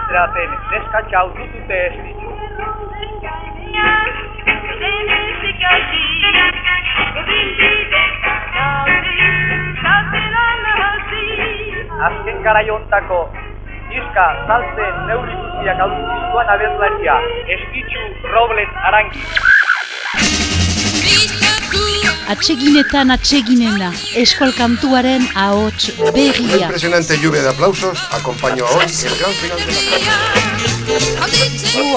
Zeraten neskatxa dutute ez ditu. Azken garaiontako diska saltzen neuri guztiak aurkiztuan abertlaria Estitxu Robles Arangi. Atseginetan atseginena, eskual kantuaren ahots berria. Una impresionante lluvia de aplausos acompañó hoy el gran final de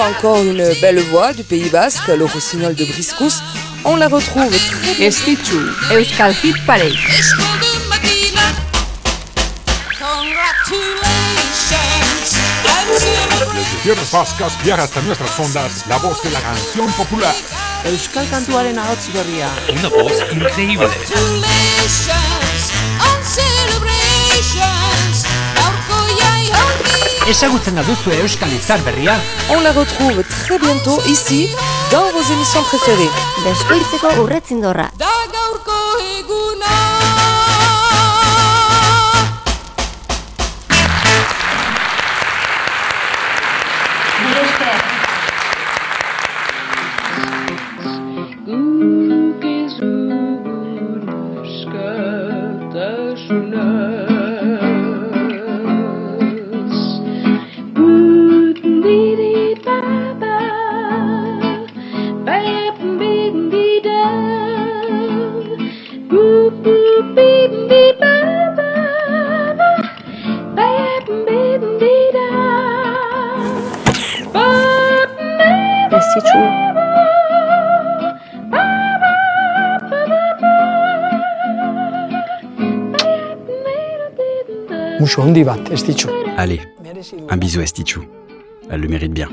la Encore une belle voix du Pays Basque, le rossignol de Briscous. On la retrouve très bien. Estitxu, Euskal Hit Parade. Desde tierras vascas viaja hasta nuestras ondas la voz de la canción popular. Euskal kantuaren ahots berria. Una voz increíble. Ezagutzen duzu Euskal Izar berria? On la retrouve très bientôt ici, dans vos émissions préférées. Beskoitzeko urretzindorra. Musu handi bat, Estitxu. Allez, un bisou à Estitxu. Elle le mérite bien.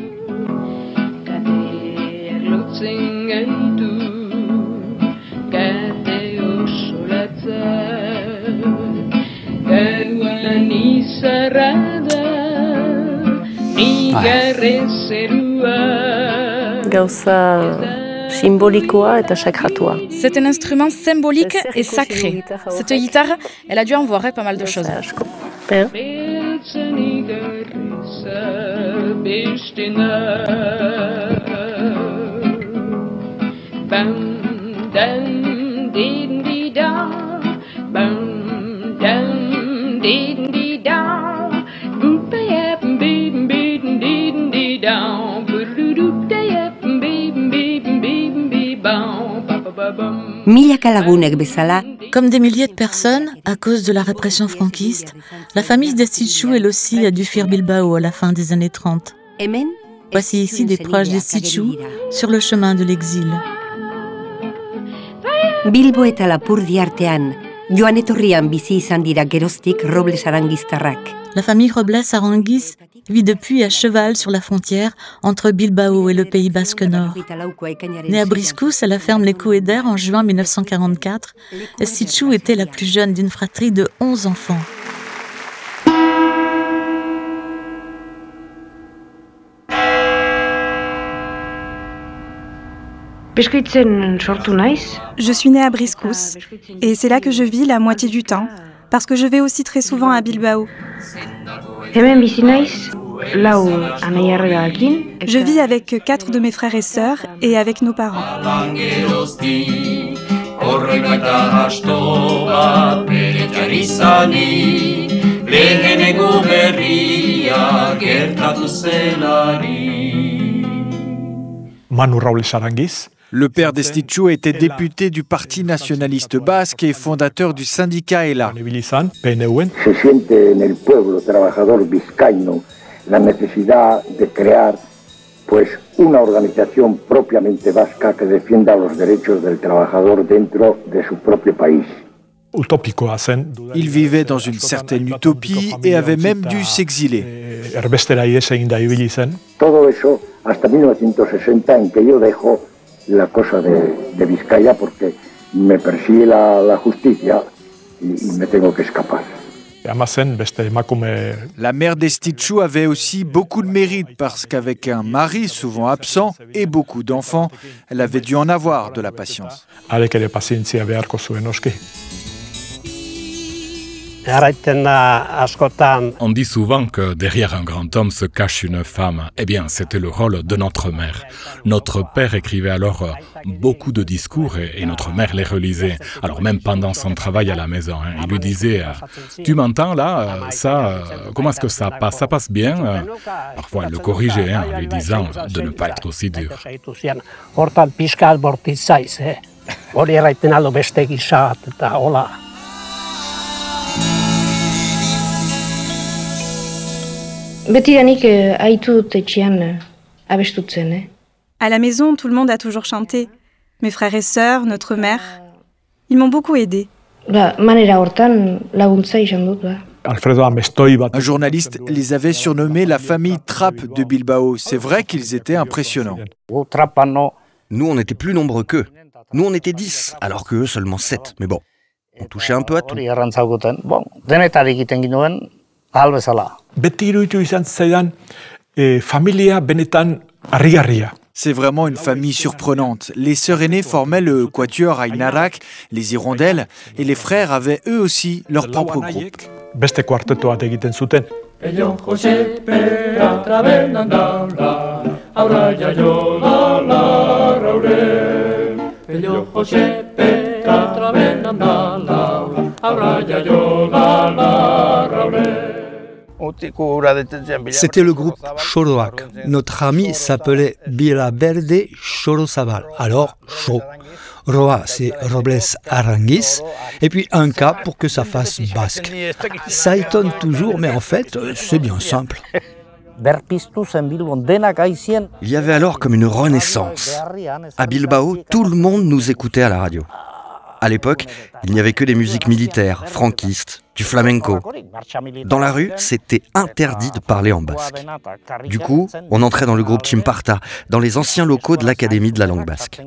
Gauza symbolique et sakratua. C'est un instrument symbolique et sacré. Cette guitare, elle a dû envoyer pas mal de choses. Comme des milliers de personnes, à cause de la répression franquiste, la famille d'Estitxu, elle aussi, a dû fuir Bilbao à la fin des années 30. Voici ici des proches d'Estitxu sur le chemin de l'exil. Bilbo eta Lapurdi artean, joan etorrian bizi izan dira geroztik Robles Aranguiztarrak. La famille Robles Aranguiz vit depuis à cheval sur la frontière entre Bilbao et le Pays Basque Nord. Née à Briscous, à la ferme Les Coédères en juin 1944, Estitxu était la plus jeune d'une fratrie de 11 enfants. Je suis née à Briscous et c'est là que je vis la moitié du temps, parce que je vais aussi très souvent à Bilbao. Je vis avec 4 de mes frères et sœurs et avec nos parents. Manu Robles Aranguiz. Le père d'Estitxu était député du Parti nationaliste basque et fondateur du syndicat ELA. Se siente en el pueblo trabajador vizcaíno la necesidad de crear una organización propiamente vasca que defienda los derechos del trabajador dentro de su propio país. Il vivait dans une certaine utopie et avait même dû s'exiler. Todo eso hasta 1960 en que yo dejo la cosa de Vizcaya porque me persigue la justicia y me tengo que escapar. La mère d'Estitxu avait aussi beaucoup de mérite parce qu'avec un mari souvent absent et beaucoup d'enfants, elle avait dû en avoir de la patience. On dit souvent que derrière un grand homme se cache une femme. Eh bien, c'était le rôle de notre mère. Notre père écrivait alors beaucoup de discours et notre mère les relisait. Alors même pendant son travail à la maison, il lui disait « Tu m'entends là comment est-ce que ça passe? Ça passe bien ?» Parfois, elle le corrigeait en lui disant de ne pas être aussi dur. À la maison, tout le monde a toujours chanté. Mes frères et sœurs, notre mère. Ils m'ont beaucoup aidée. Un journaliste les avait surnommés la famille Trap de Bilbao. C'est vrai qu'ils étaient impressionnants. Nous, on était plus nombreux qu'eux. Nous, on était 10, alors qu'eux seulement 7. Mais bon, on touchait un peu à tout. C'est vraiment une famille surprenante. Les sœurs aînées formaient le quatuor Ainarak, les hirondelles, et les frères avaient eux aussi leur propre groupe. C'était le groupe Xoroak. Notre ami s'appelait Villaverde Xorozabal. Alors, Xo. Roa, c'est Robles Aranguis. Et puis un K pour que ça fasse basque. Ça étonne toujours, mais en fait, c'est bien simple. Il y avait alors comme une renaissance. À Bilbao, tout le monde nous écoutait à la radio. À l'époque, il n'y avait que des musiques militaires, franquistes, du flamenco. Dans la rue, c'était interdit de parler en basque. Du coup, on entrait dans le groupe Chimparta, dans les anciens locaux de l'Académie de la langue basque.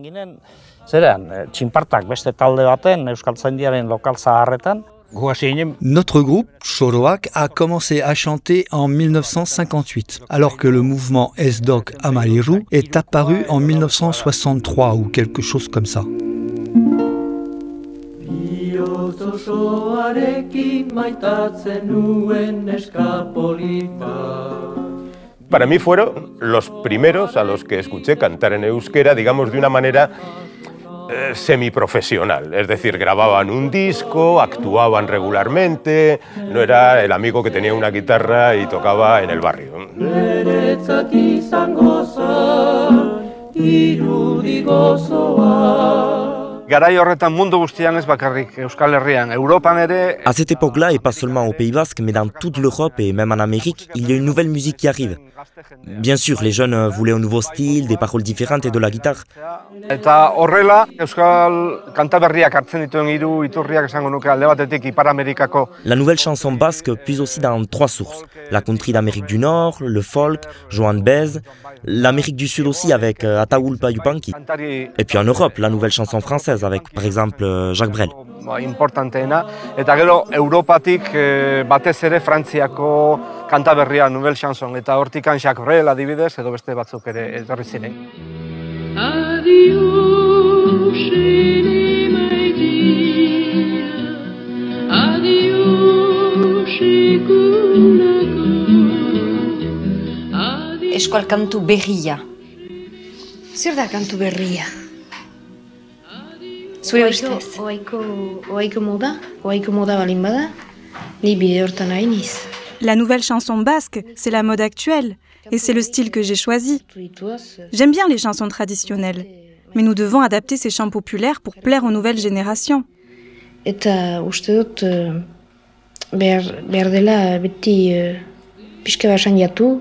Notre groupe, Xoroak, a commencé à chanter en 1958, alors que le mouvement Esdok Amariru est apparu en 1963 ou quelque chose comme ça. Para mí fueron los primeros a los que escuché cantar en euskera, digamos, de una manera semiprofesional. Es decir, grababan un disco, actuaban regularmente, no era el amigo que tenía una guitarra y tocaba en el barrio. À cette époque-là, et pas seulement au Pays Basque, mais dans toute l'Europe et même en Amérique, il y a une nouvelle musique qui arrive. Bien sûr, les jeunes voulaient un nouveau style, des paroles différentes et de la guitare. La nouvelle chanson basque puise aussi dans 3 sources. La country d'Amérique du Nord, le folk, Joan Baez, l'Amérique du Sud aussi avec Ataulpa Yupanqui. Et puis en Europe, la nouvelle chanson française avec par exemple Jacques Brel. Eta gero Europatik batez ere Frantziako kanta berria nouvelle chanson eta hortikan Jacques Brel adibidez edo beste batzuk ere etorri ziren. Euskal kantu berria. Zer da kantu berria? Zure ustez? Oaiko moda balin bada, ni bide hortan nahi niz. La nouvelle chanson basque, c'est la mode actuelle, et c'est le style que j'ai choisi. J'aime bien les chansons traditionnelles, mais nous devons adapter ces chants populaires pour plaire aux nouvelles générations. Eta uste dut behar dela beti pixka basan jatu,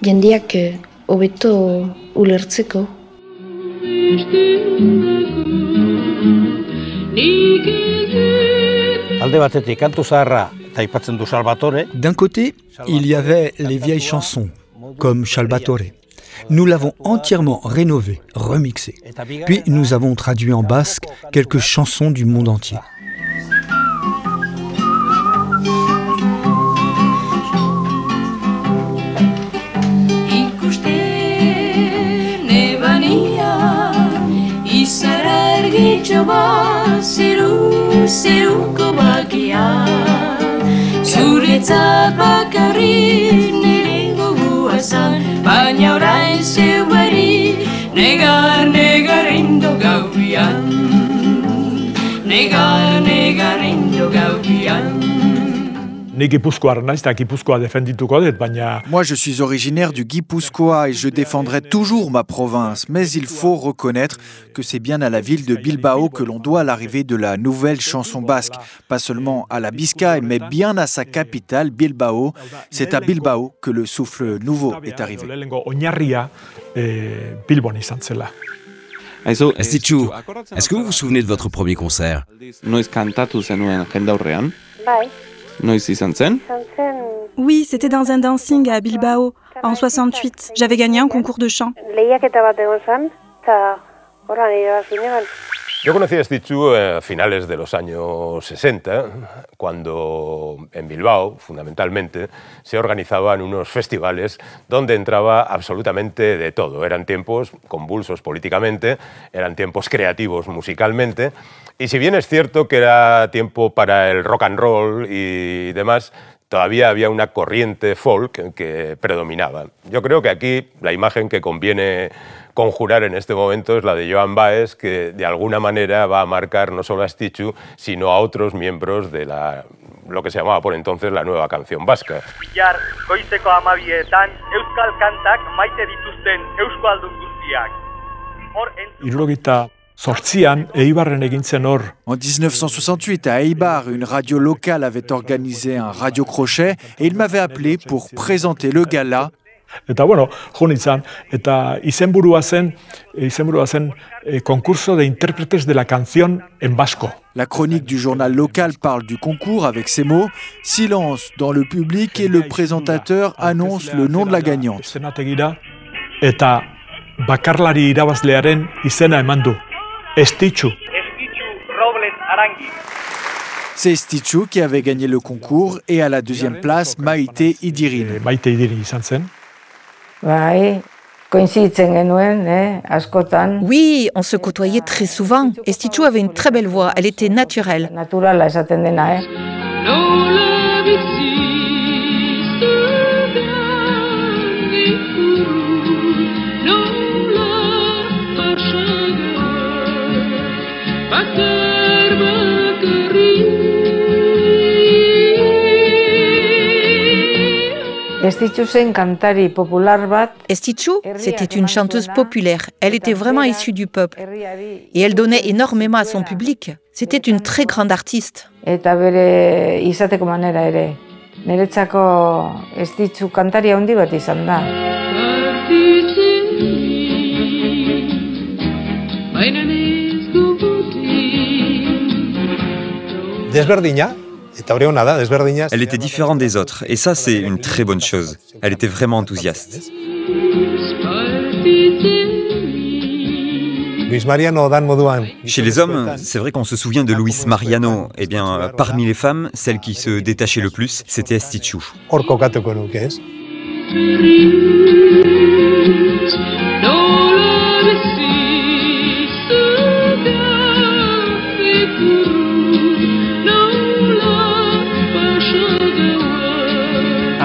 jendeak hobeto ulertzeko. D'un côté, il y avait les vieilles chansons, comme Salvatore. Nous l'avons entièrement rénové, remixé. Puis nous avons traduit en basque quelques chansons du monde entier. Zuentzat bakarri nire gogua zan, baina orain zeuari negar indo gauian, negar indo gauian. Moi, je suis originaire du Guipuscoa et je défendrai toujours ma province. Mais il faut reconnaître que c'est bien à la ville de Bilbao que l'on doit l'arrivée de la nouvelle chanson basque. Pas seulement à la Biscaye, mais bien à sa capitale, Bilbao. C'est à Bilbao que le souffle nouveau est arrivé. Estitxu, est-ce que vous vous souvenez de votre premier concert? Oui, c'était dans un dancing à Bilbao, en 68. J'avais gagné un concours de chant. Yo conocí a Estitxu a finales de los años 60, cuando en Bilbao, fundamentalmente, se organizaban unos festivales donde entraba absolutamente de todo. Eran tiempos convulsos políticamente, eran tiempos creativos musicalmente, y si bien es cierto que era tiempo para el rock and roll y demás, todavía había una corriente folk que predominaba. Yo creo que aquí la imagen que conviene conjurar en este momento es la de Joan Baez, que de alguna manera va a marcar no solo a Estitxu, sino a otros miembros de lo que se llamaba por entonces la nueva canción vasca. Bihar goizeko 12etan euskal kantak maite dituzten euskaldun guztiak. En 1968, à Eibar, une radio locale avait organisé un radio-crochet et il m'avait appelé pour présenter le gala. Eta bueno, joan izan, eta izenburua zen concurso de intérpretes de la canción en vasco. La chronique du journal local parle du concours avec ces mots. Silence dans le public et le présentateur annonce le nom de la gagnante. Eta bakarlari irabazlearen izena eman du. Estitxu. C'est Estitxu qui avait gagné le concours et à la deuxième place, Maite Idirin. Maite Idirin izan zen. Oui, on se côtoyait très souvent. Estitxu avait une très belle voix, elle était naturelle. Estitxu, c'était une chanteuse populaire. Elle était vraiment issue du peuple. Et elle donnait énormément à son public. C'était une très grande artiste. Elle était différente des autres, et ça c'est une très bonne chose. Elle était vraiment enthousiaste. Chez les hommes, c'est vrai qu'on se souvient de Luis Mariano. Eh bien, parmi les femmes, celle qui se détachait le plus, c'était Estitxu.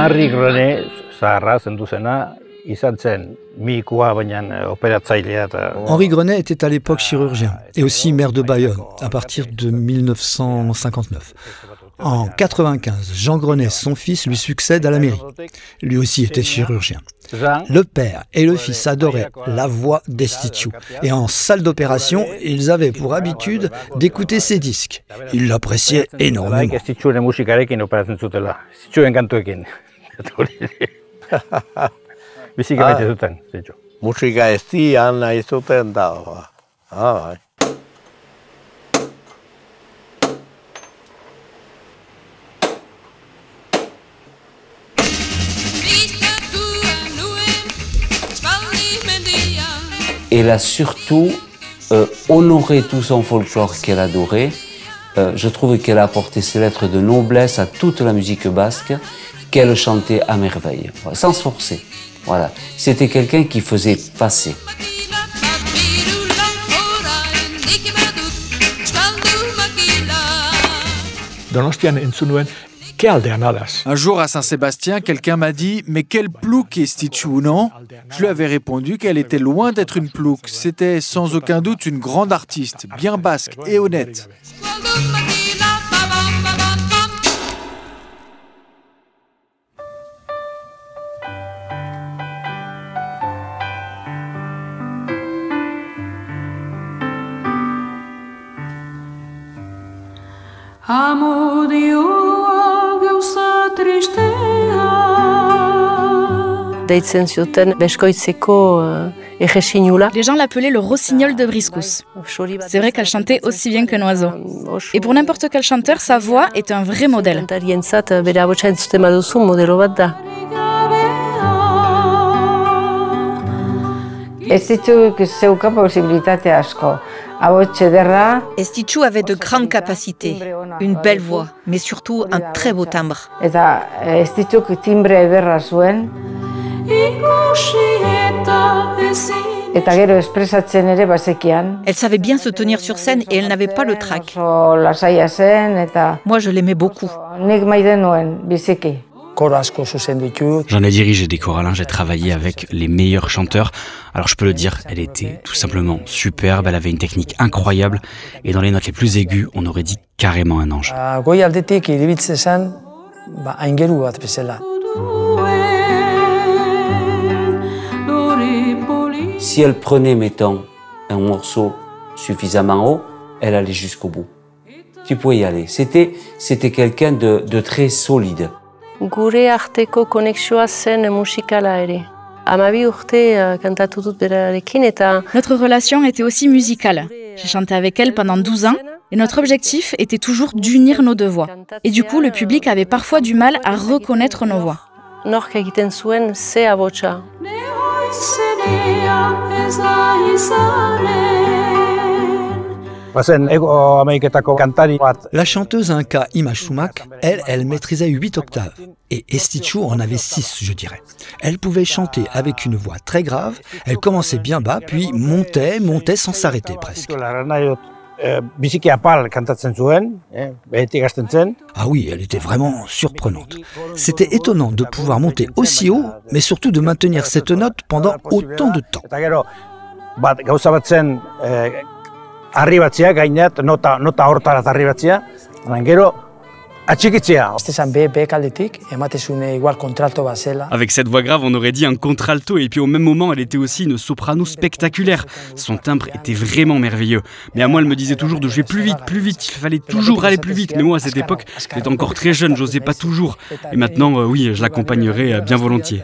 Henri Grenet, zaharra zendu zena, izan zen mikoa baina operatzailea. Henri Grenet était à l'époque chirurgien et aussi maire de Bayonne à partir de 1959. En 1995, Jean Grenet, son fils, lui succède à la mairie. Lui aussi était chirurgien. Le père et le fils adoraient la voix d'Estitxu. Et en salle d'opération, ils avaient pour habitude d'écouter ses disques. Ils l'appréciaient énormément. Elle a surtout honoré tout son folklore qu'elle adorait. Je trouve qu'elle a apporté ses lettres de noblesse à toute la musique basque, qu'elle chantait à merveille, sans se forcer. Voilà. C'était quelqu'un qui faisait passer. Donostian entzun nuen Un jour à Saint-Sébastien, quelqu'un m'a dit « Mais quel plouc est Stitchou, non ?» Je lui avais répondu qu'elle était loin d'être une plouc. C'était sans aucun doute une grande artiste, bien basque et honnête. Les gens l'appelaient le rossignol de Briscous. C'est vrai qu'elle chantait aussi bien qu'un oiseau. Et pour n'importe quel chanteur, sa voix est un vrai modèle. Estitxu avait de grandes capacités, une belle voix, mais surtout un très beau timbre. Elle savait bien se tenir sur scène et elle n'avait pas le trac. Moi, je l'aimais beaucoup. J'en ai dirigé des chorales, j'ai travaillé avec les meilleurs chanteurs. Alors je peux le dire, elle était tout simplement superbe, elle avait une technique incroyable et dans les notes les plus aiguës, on aurait dit carrément un ange. Si elle prenait, mettons, un morceau suffisamment haut, elle allait jusqu'au bout. Tu pouvais y aller. C'était quelqu'un de très solide. Notre relation était aussi musicale. J'ai chanté avec elle pendant 12 ans et notre objectif était toujours d'unir nos deux voix. Et du coup, le public avait parfois du mal à reconnaître nos voix. La chanteuse inca Ima Shumak, elle maîtrisait 8 octaves. Et Estitxu en avait 6, je dirais. Elle pouvait chanter avec une voix très grave, elle commençait bien bas, puis montait sans s'arrêter presque. Ah oui, elle était vraiment surprenante. C'était étonnant de pouvoir monter aussi haut, mais surtout de maintenir cette note pendant autant de temps. Avec cette voix grave, on aurait dit un contralto et puis au même moment, elle était aussi une soprano spectaculaire. Son timbre était vraiment merveilleux. Mais à moi, elle me disait toujours de jouer plus vite, il fallait toujours aller plus vite. Mais moi, à cette époque, j'étais encore très jeune, j'osais pas toujours. Et maintenant, oui, je l'accompagnerai bien volontiers.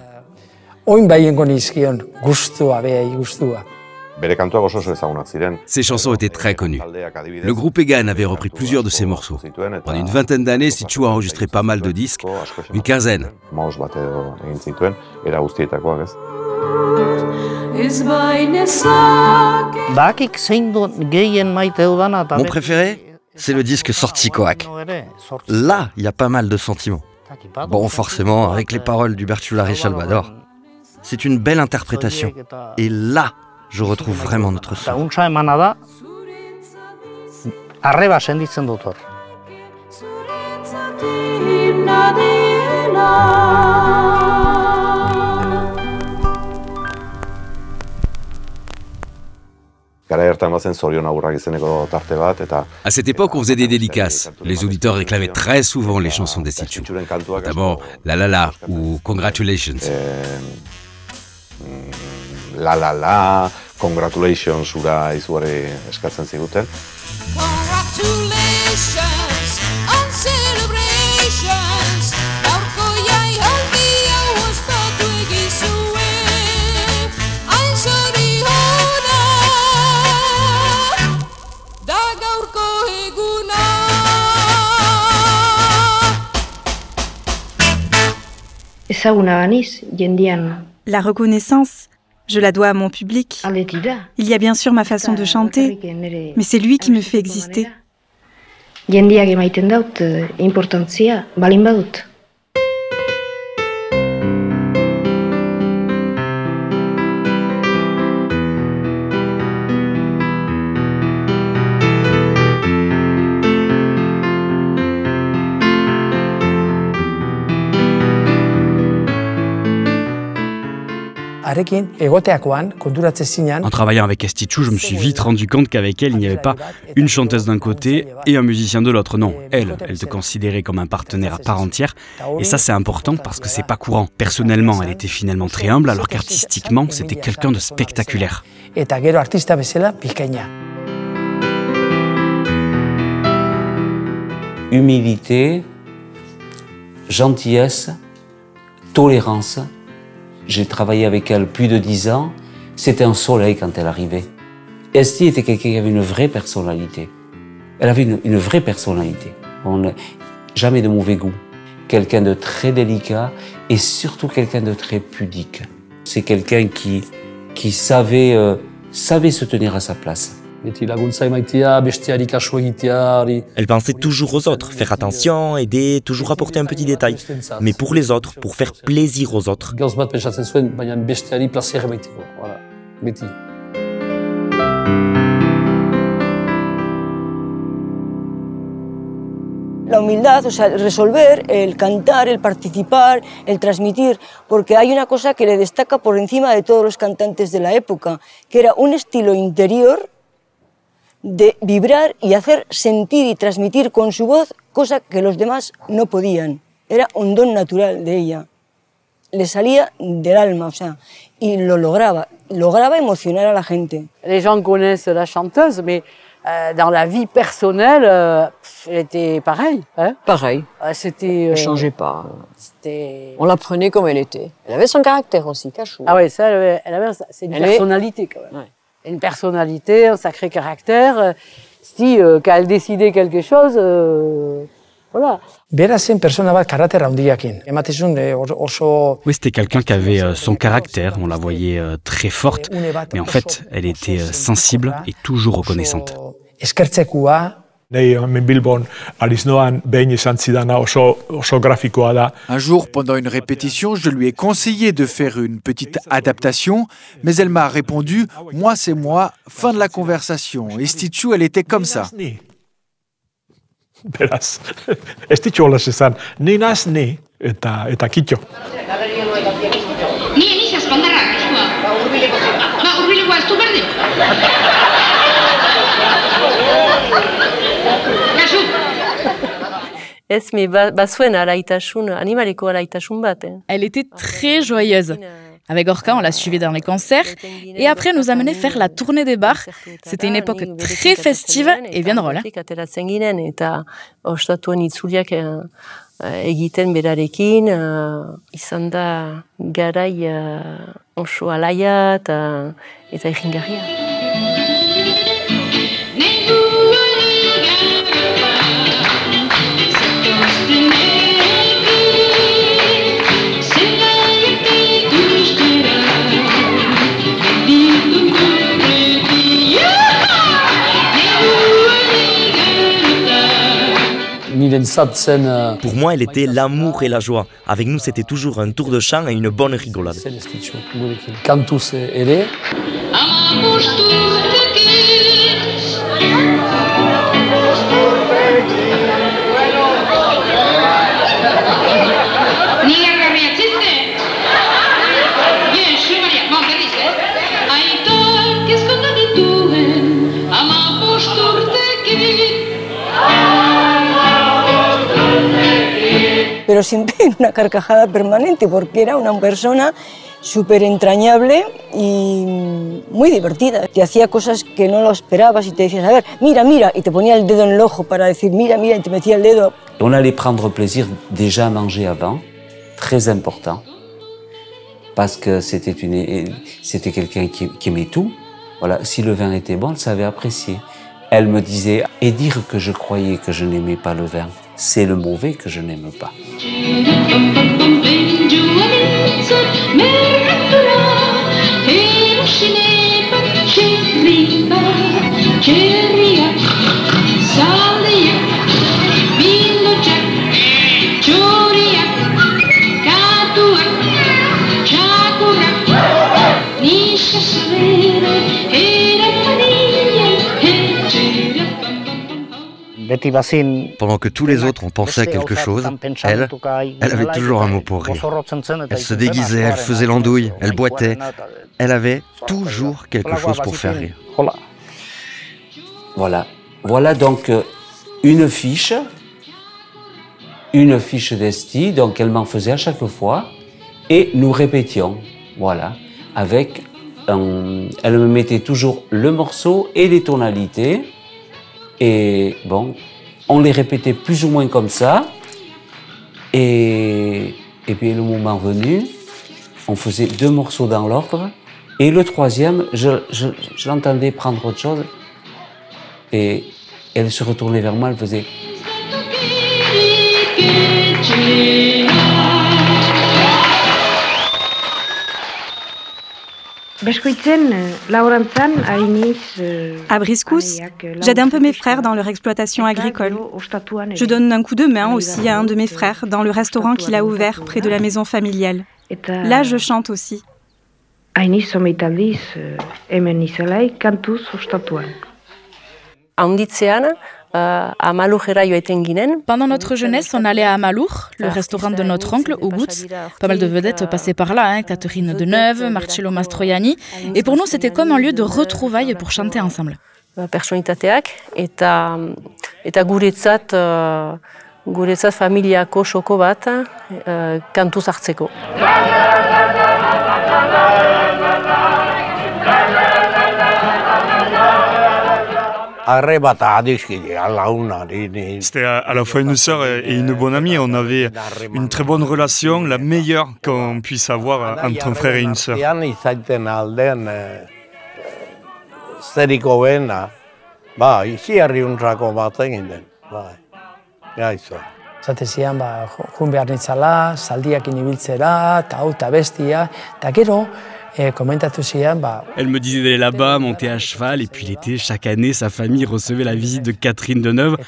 Ses chansons étaient très connues. Le groupe Egan avait repris plusieurs de ses morceaux. Pendant une vingtaine d'années, Estitxu a enregistré pas mal de disques, une quinzaine. Mon préféré, c'est le disque Zortzikoak. Là, il y a pas mal de sentiments. Bon, forcément, avec les paroles d'Hubertula Salvador. C'est une belle interprétation. Et là, je retrouve vraiment notre son. À cette époque, on faisait des dédicaces. Les auditeurs réclamaient très souvent les chansons d'Estitxu, notamment La La La ou Congratulations. La La La, Congratulations ura izugarri eskatzen ziguten. Congratulations on celebrations. Gaurko jaialdia ospatu egizue. Hain zorionak da gaurko eguna. Ezaguna baniz, jendian. La reconnaissance, je la dois à mon public. Il y a bien sûr ma façon de chanter, mais c'est lui qui me fait exister. Jendiak emaiten daut importantzia balin badut. En travaillant avec Estichu, je me suis vite rendu compte qu'avec elle, il n'y avait pas une chanteuse d'un côté et un musicien de l'autre. Non, elle te considérait comme un partenaire à part entière. Et ça, c'est important parce que c'est pas courant. Personnellement, elle était finalement très humble, alors qu'artistiquement, c'était quelqu'un de spectaculaire. Humilité, gentillesse, tolérance. J'ai travaillé avec elle plus de 10 ans. C'était un soleil quand elle arrivait. Esti était quelqu'un qui avait une vraie personnalité. Elle avait une vraie personnalité. Jamais de mauvais goût. Quelqu'un de très délicat et surtout quelqu'un de très pudique. C'est quelqu'un qui savait se tenir à sa place. Elle pensait toujours aux autres, faire attention, aider, toujours apporter un petit détail. Mais pour les autres, pour faire plaisir aux autres. La humildad, o sea, resolver, el cantar, el participar, el transmitir, porque hay una cosa que le destaca por encima de todos los cantantes de la época, que era un estilo interior de vibrar y hacer sentir y transmitir con su voz cosa que los demás no podían. Era un don natural de ella. Le salía del alma, o sea, y lo lograba emocionar a la gente. Les gens connaissent la chanteuse, mais dans la vie personnelle, elle était pareille. Hein? Pareil. C'était. Elle ne changeait pas. On la prenait comme elle était. Elle avait son caractère aussi, Cachou. Ah oui, ça, c'est une personnalité quand même. Ouais. Une personnalité, un sacré caractère. Si, quand elle décidait quelque chose, voilà. Oui, c'était quelqu'un qui avait son caractère, on la voyait très forte, mais en fait, elle était sensible et toujours reconnaissante. Un jour, pendant une répétition, je lui ai conseillé de faire une petite adaptation, mais elle m'a répondu « Moi, c'est moi, fin de la conversation ». Et Estichu, elle était comme ça. Beraz, Estichu holas esan, ni naz ni, eta kitxo. Ni espondarrak, urbilekoa ez du berdin. Kasu! Ez, me bazuen alaitasun, animaleko alaitasun bat. Elle était très joyeuse. Avec Gorka, on la suivait dans les concerts et après nous amenait faire la tournée des bars. C'était une époque très festive et bien drôle. Eta ostatuen itzuliak egiten berarekin, izan da garai oso alaia eta egingarria. Pour moi, elle était l'amour et la joie. Avec nous, c'était toujours un tour de chant et une bonne rigolade. Pero siempre una carcajada permanente, porque era una persona súper entrañable y muy divertida. Te hacía cosas que no lo esperabas y te decías, a ver, mira, mira, y te ponía el dedo en el ojo para decir, mira, mira, y te metía el dedo. On allait prendre plaisir déjà à manger avant, très important, parce que c'était quelqu'un qui aimait tout. Voilà, si le vin était bon, elle savait apprécier. Elle me disait, et dire que je croyais que je n'aimais pas le vin, c'est le mauvais que je n'aime pas. Pendant que tous les autres ont pensé à quelque chose, elle avait toujours un mot pour rire. Elle se déguisait, elle faisait l'andouille, elle boitait. Elle avait toujours quelque chose pour faire rire. Voilà donc une fiche d'Esti, donc elle m'en faisait à chaque fois, et nous répétions, voilà, avec elle me mettait toujours le morceau et les tonalités, et bon, on les répétait plus ou moins comme ça, et puis le moment venu, on faisait 2 morceaux dans l'ordre, et le troisième, je l'entendais prendre autre chose, et elle se retournait vers moi, elle faisait... À Briscous, j'aide un peu mes frères dans leur exploitation agricole. Je donne un coup de main aussi à un de mes frères dans le restaurant qu'il a ouvert près de la maison familiale. Là, je chante aussi. Pendant notre jeunesse, on allait à Amalur, le restaurant de notre oncle, au Gutz. Pas mal de vedettes passaient par là, Catherine Deneuve, Marcello Mastroianni. Et pour nous, c'était comme un lieu de retrouvailles pour chanter ensemble. Pertsonalitateak eta guretzat familiako soko bat kantuz hartzeko. C'était à la fois une sœur et une bonne amie. On avait une très bonne relation, la meilleure qu'on puisse avoir entre un frère et une sœur. Zate zian, jun behar nitzala, zaldiakin ibiltzera, eta hau eta bestia, eta gero, Elle me disait d'aller là-bas, monter à cheval, et puis l'été, chaque année, sa famille recevait la visite de Catherine Deneuve.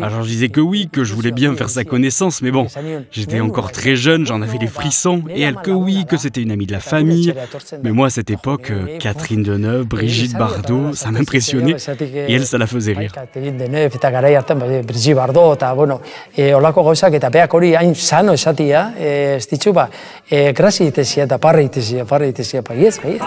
Alors je disais que oui, que je voulais bien faire sa connaissance, mais bon, j'étais encore très jeune, j'en avais les frissons, et elle que oui, que c'était une amie de la famille. Mais moi, à cette époque, Catherine Deneuve, Brigitte Bardot, ça m'impressionnait, et elle, ça la faisait rire. Catherine Deneuve, eta garai hartan, Brigitte Bardot, eta, bueno, olako gauzak, eta beak hori hain sano esatia, ez ditzu, grazi itezia eta parra itezia, Yes, yes.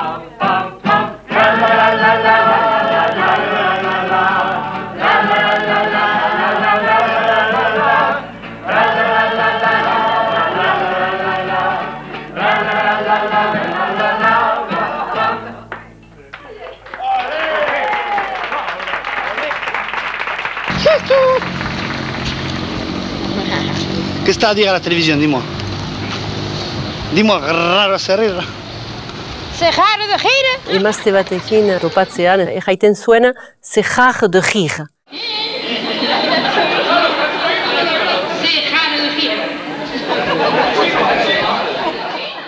¿Qué está a dire à la télévision? Dis-moi. Dis-moi, raro hacer rire. Zegar de gire? Emazte batekin topatzean, jaiten zuena, zegar de gire.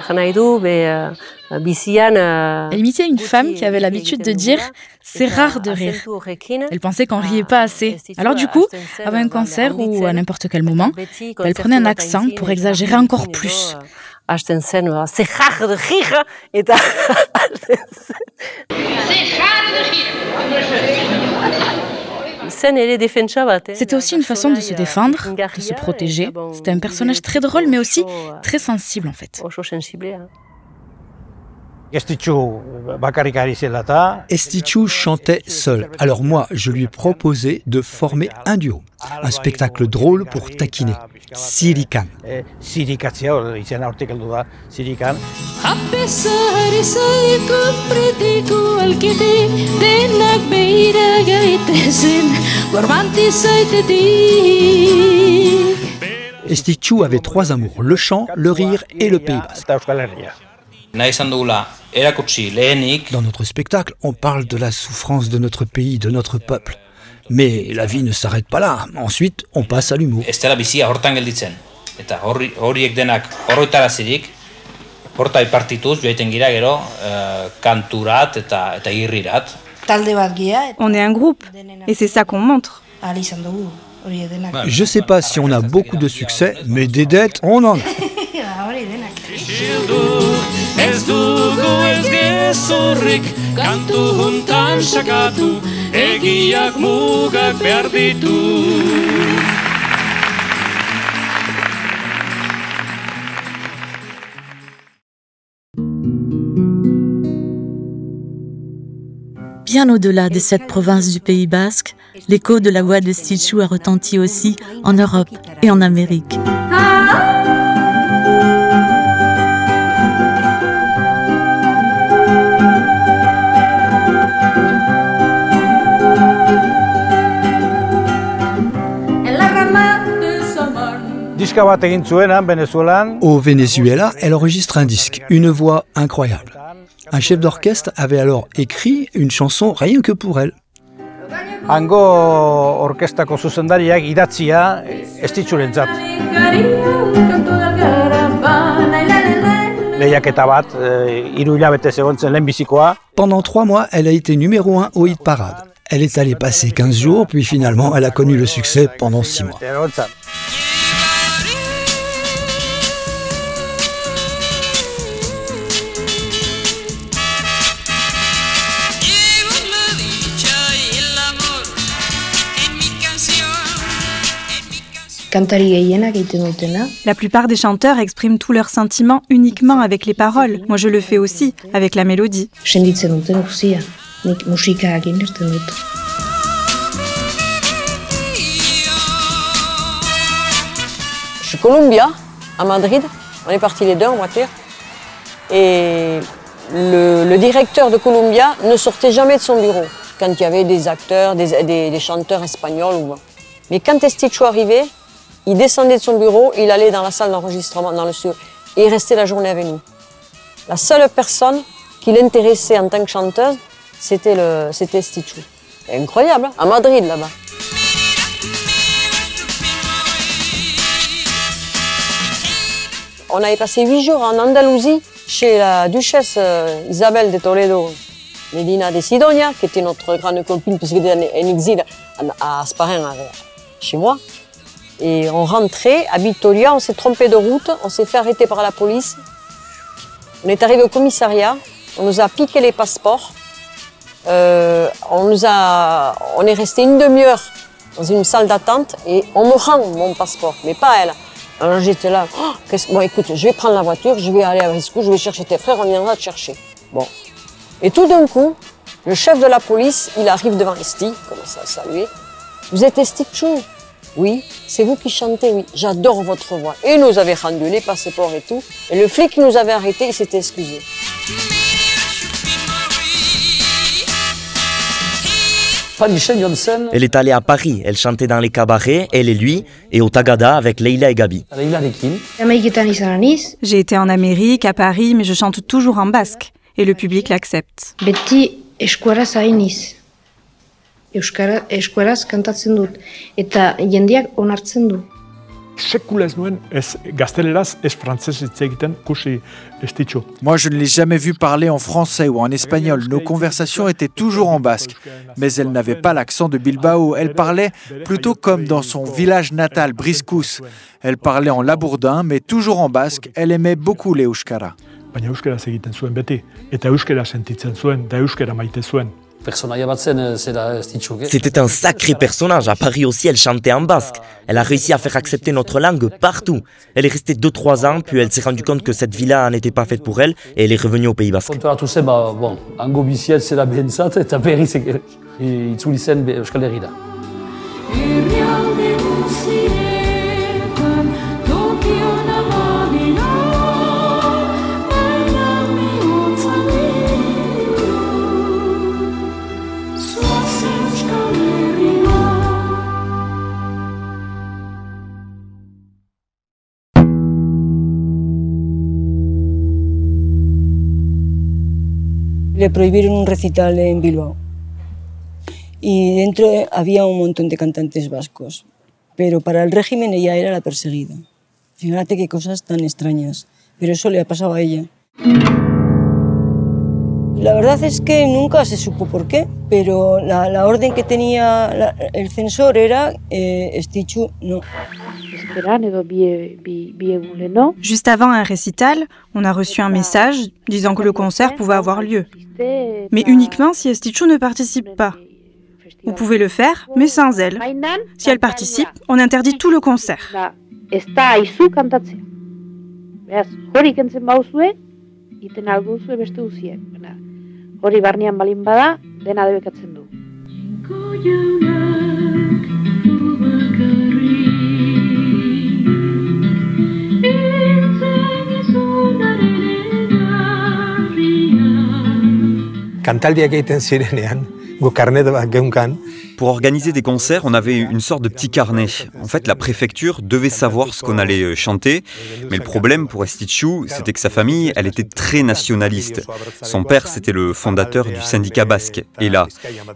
Elle imitait une femme qui avait l'habitude de dire « c'est rare de rire ». Elle pensait qu'on riait pas assez. Alors du coup, avant un concert ou à n'importe quel moment, elle prenait un accent pour exagérer encore plus. Hasten zen, zegar de gire, eta C'était aussi une façon de se défendre, de se protéger. C'était un personnage très drôle, mais aussi très sensible en fait. Estichu chantait seul. Alors moi, je lui ai proposé de former un duo. Un spectacle drôle pour taquiner. Sirikan. Estichu avait 3 amours, le chant, le rire et le Pays Basque. Dans notre spectacle, on parle de la souffrance de notre pays, de notre peuple. Mais la vie ne s'arrête pas là. Ensuite, on passe à l'humour. On est un groupe, et c'est ça qu'on montre. Je sais pas si on a beaucoup de succès, mais des dettes, on en a. Ez dugu ez gezurrik kantu juntan sakatu, egiak mugak behar ditu. Bien au-delà de cette province du Pays Basque, l'écho de la voix de Stitchou a retenti aussi en Europe et en Amérique. Au Venezuela, elle enregistre un disque, une voix incroyable. Un chef d'orchestre avait alors écrit une chanson rien que pour elle. Hango orkestako zuzendariak idatzia Stitchurentzat. Lehiaketa bat, 3 hilabete zegoen zen lehenbizikoa. Pendant 3 mois, elle a été numéro 1 au hit parade. Elle est allée passer 15 jours, puis finalement, elle a connu le succès pendant 6 mois. La plupart des chanteurs expriment tous leurs sentiments uniquement avec les paroles. Moi, je le fais aussi, avec la mélodie. Je suis Columbia, à Madrid. On est partis les deux en voiture. Et le directeur de Columbia ne sortait jamais de son bureau quand il y avait des acteurs, des chanteurs espagnols. Mais quand Stitchou arrivait, il descendait de son bureau, il allait dans la salle d'enregistrement, dans le studio, et il restait la journée avec nous. La seule personne qui l'intéressait en tant que chanteuse, c'était Stitchou. Incroyable, hein, à Madrid là-bas. On avait passé 8 jours en Andalousie, chez la duchesse Isabelle de Toledo, Medina de Sidonia, qui était notre grande copine, puisqu'elle était en exil à Asparin, chez moi. Et on rentrait à Vitoria, on s'est trompé de route, on s'est fait arrêter par la police. On est arrivé au commissariat, on nous a piqué les passeports. On est resté une demi-heure dans une salle d'attente et on me rend mon passeport, mais pas elle. Alors j'étais là, bon écoute, je vais prendre la voiture, je vais aller à Briscou, je vais chercher tes frères, on viendra te chercher. Bon. Et tout d'un coup, le chef de la police, il arrive devant Esti, il commence à saluer. Vous êtes Stitchou? Oui, c'est vous qui chantez, oui. J'adore votre voix. Et il nous avait rendu les passeports et tout. Et le flic qui nous avait arrêtés, il s'était excusé. Elle est allée à Paris, elle chantait dans les cabarets, elle et lui, et au Tagada avec Leila et Gabi. J'ai été en Amérique, à Paris, mais je chante toujours en basque. Et le public l'accepte. Euskaraz kantatzen dut, eta jendeak onartzen du. Moi, je ne l'ai jamais vu parler en français ou en espagnol. Nos conversations étaient toujours en basque. Mais elle n'avait pas l'accent de Bilbao. Elle parlait plutôt comme dans son village natal, Briscous. Elle parlait en labourdin, mais toujours en basque. Elle aimait beaucoup les euskara. C'était un sacré personnage. À Paris aussi, elle chantait en basque. Elle a réussi à faire accepter notre langue partout. Elle est restée 2-3 ans, puis elle s'est rendue compte que cette villa n'était pas faite pour elle, et elle est revenue au Pays Basque. Le prohibieron un recital en Bilbao y dentro había un montón de cantantes vascos, pero para el régimen ella era la perseguida. Fíjate qué cosas tan extrañas, pero eso le ha pasado a ella. La verdad es que nunca se supo por qué, pero la orden que tenía el censor era Stitchou no. Juste avant un récital, on a reçu un message disant que le concert pouvait avoir lieu. Mais uniquement si Estitxu ne participe pas. Vous pouvez le faire, mais sans elle. Si elle participe, on interdit tout le concert. Pour organiser des concerts, on avait une sorte de petit carnet. En fait, la préfecture devait savoir ce qu'on allait chanter, mais le problème pour Estitxu, c'était que sa famille, elle était très nationaliste. Son père, c'était le fondateur du syndicat basque, ELA.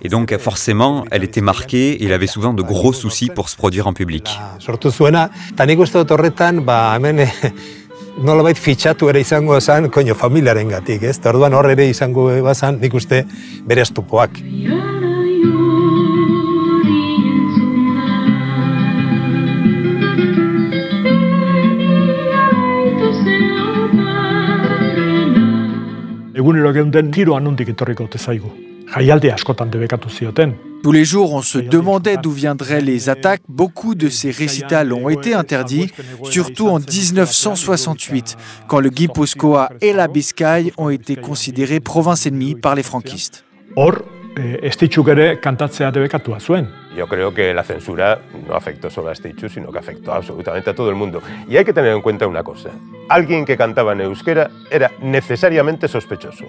Et donc, forcément, elle était marquée et il avait souvent de gros soucis pour se produire en public. Nolabait fitxatu ere izango zen, familiarengatik, ez? Orduan hor ere izango bazan, nik uste bere estupoak. Egunero geunden tiroa nondik etorriko ote zaigu. Jaialdi askotan debekatu zioten. Tous les jours, on se demandait d'où viendraient les attaques. Beaucoup de ces récitals ont été interdits, surtout en 1968, quand le Guipúzcoa et la Biscaye ont été considérés provinces ennemies par les franquistes. Hor, Estitxuk ere kantatzea debekatua zuen. Yo creo que la censura no afectó solo a Estitxu, sino que afectó absolutamente a todo el mundo. Y hay que tener en cuenta una cosa. Alguien que cantaba en euskera era necesariamente sospechoso.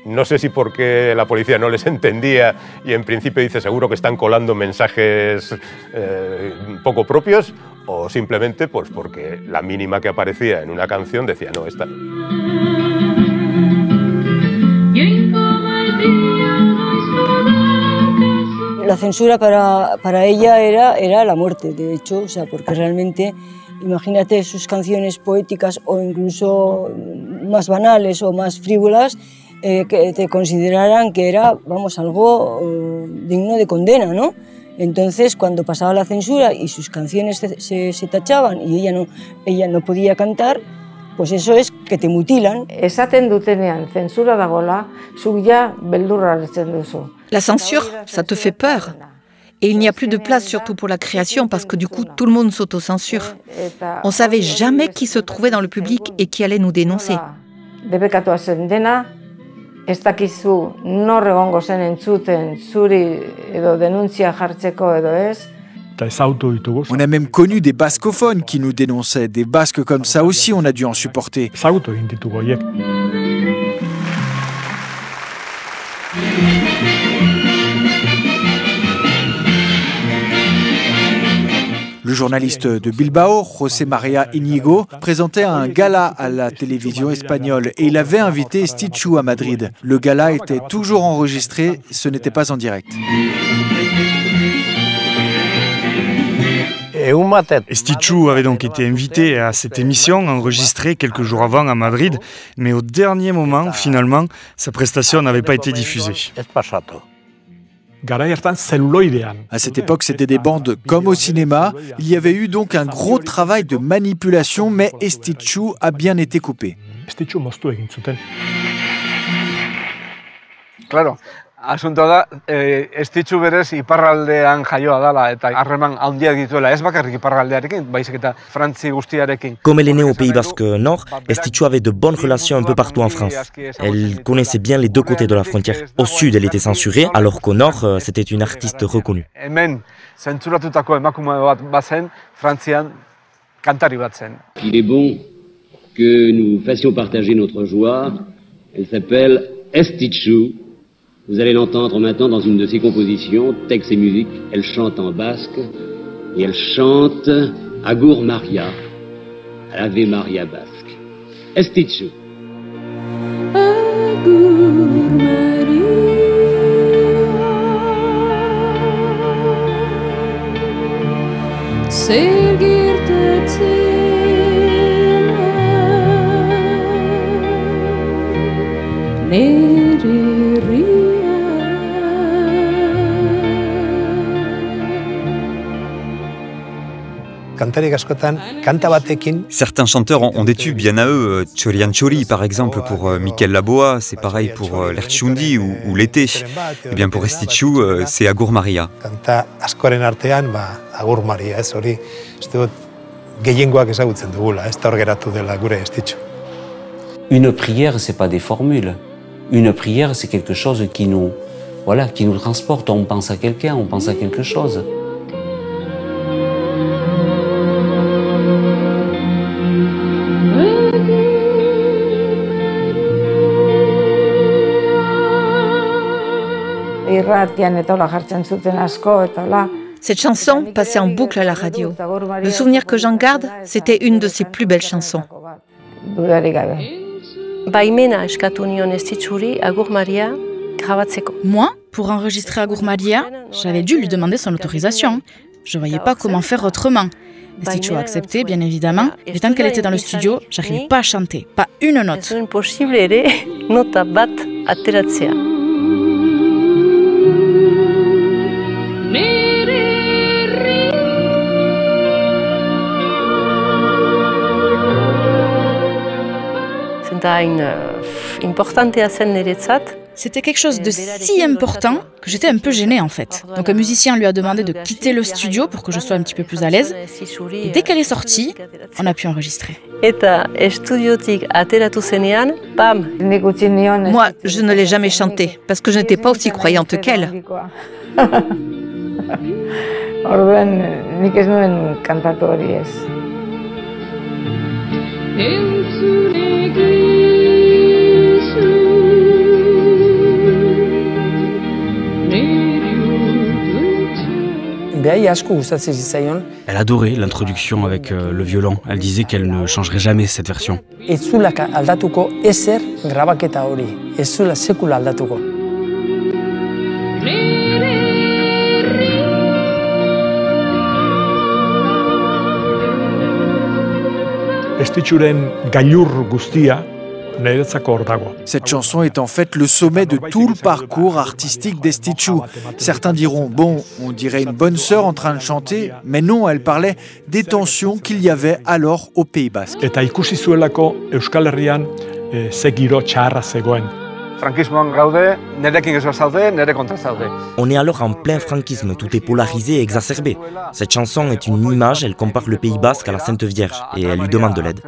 No sé si porque la policía no les entendía y en principio dice seguro que están colando mensajes poco propios o simplemente pues porque la mínima que aparecía en una canción decía no, esta no. La censura para ella era la muerte, de hecho, o sea, porque realmente, imagínate sus canciones poéticas o incluso más banales o más frívolas, que te consideraran que era, vamos, algo digno de condena, ¿no? Entonces, cuando pasaba la censura y sus canciones se tachaban y ella no podía cantar, pues eso es que te mutilan. Esaten dutenean censura dagola, zuk ja beldurra hartzen duzu. La censure, ça te fait peur. Et il n'y a plus de place, surtout pour la création, parce que du coup, tout le monde s'auto-censure. On ne savait jamais qui se trouvait dans le public et qui allait nous dénoncer. Debekatua zen dena, ez dakizu nor egongo zen entzuten zuri edo denuntzia jartzeko edo ez. On a même connu des bascophones qui nous dénonçaient. Des basques comme ça aussi, on a dû en supporter. Le journaliste de Bilbao, José María Íñigo, présentait un gala à la télévision espagnole et il avait invité Estitxu à Madrid. Le gala était toujours enregistré, ce n'était pas en direct. Estitxu avait donc été invité à cette émission enregistrée quelques jours avant à Madrid, mais au dernier moment, finalement, sa prestation n'avait pas été diffusée. À cette époque, c'était des bandes comme au cinéma. Il y avait eu donc un gros travail de manipulation, mais Estitxu a bien été coupé. Claro. Asunto da, Estitxu berez iparraldean jaioa dala eta harreman handiak dituela, ez bakarrik iparraldearekin, baizik eta Frantzi guztiarekin. Comme elle est née au Pays Basque Nord, Estitxu avait de bonnes relations un peu partout en France. Elle connaissait bien les deux côtés de la frontière. Au sud, elle était censurée, alors qu'au nord, c'était une artiste reconnue. Hemen, zentzuratutako emakume bat bazen, Frantzian kantari bat zen. Il est bon que nous fassions partager notre joie. Elle s'appelle Estitxu. Vous allez l'entendre maintenant dans une de ses compositions, texte et musique. Elle chante en basque et elle chante Agur Maria, Ave Maria basque. Estitxu. Agur Maria, Certains chanteurs ont des tubes bien à eux, Chorian Chori par exemple pour Mikel Laboa, c'est pareil pour l'Ertxundi ou L'été. Et bien pour Estitxu, c'est Agur Maria. Une prière, c'est pas des formules. Une prière, c'est quelque chose qui nous transporte. On pense à quelqu'un, on pense à quelque chose. Cette chanson passait en boucle à la radio. Le souvenir que j'en garde, c'était une de ses plus belles chansons. Moi, pour enregistrer Agur Maria, j'avais dû lui demander son autorisation. Je ne voyais pas comment faire autrement. Estitxu a accepté, bien évidemment, mais tant qu'elle était dans le studio, j'arrivais pas à chanter, pas une note. C'était quelque chose de si important que j'étais un peu gênée en fait. Donc un musicien lui a demandé de quitter le studio pour que je sois un petit peu plus à l'aise. Et dès qu'elle est sortie, on a pu enregistrer. Moi, je ne l'ai jamais chanté parce que je n'étais pas aussi croyante qu'elle. Elle adorait l'introduction avec le violon. Elle disait qu'elle ne changerait jamais cette version. Estitxuren gailur guztia niretzako hor dago. Cette chanson est en fait le sommet de tout le parcours artistique d'Estitxu. Certains diront, bon, on dirait une bonne sœur en train de chanter, mais non, elle parlait des tensions qu'il y avait alors au Pays Basque. Eta ikusi zuelako Euskal Herrian ze giro txarra zegoen. On est alors en plein franquisme, tout est polarisé et exacerbé. Cette chanson est une image, elle compare le Pays Basque à la Sainte Vierge et elle lui demande de l'aide.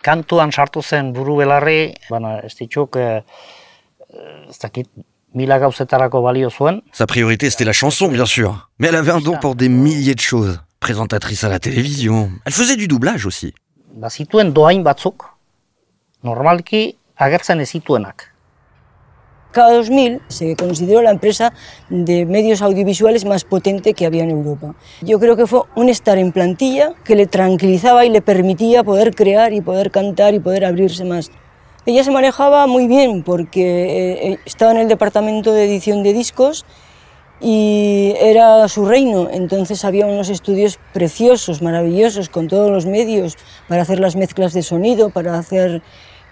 Kantuan sartu zen buru belarri, Estitxuk mila gauzetarako balio zuen. Sa priorité, c'était la chanson, bien sûr. Mais elle avait un don pour des milliers de choses. Présentatrice à la télévision. Elle faisait du doublage aussi. Bazituen dohain batzuk, normalki agertzen ez zituenak. Cada 2000 se consideró la empresa de medios audiovisuales más potente que había en Europa. Yo creo que fue un estar en plantilla que le tranquilizaba y le permitía poder crear y poder cantar y poder abrirse más. Ella se manejaba muy bien porque estaba en el departamento de edición de discos y era su reino, entonces había unos estudios preciosos, maravillosos, con todos los medios para hacer las mezclas de sonido, para hacer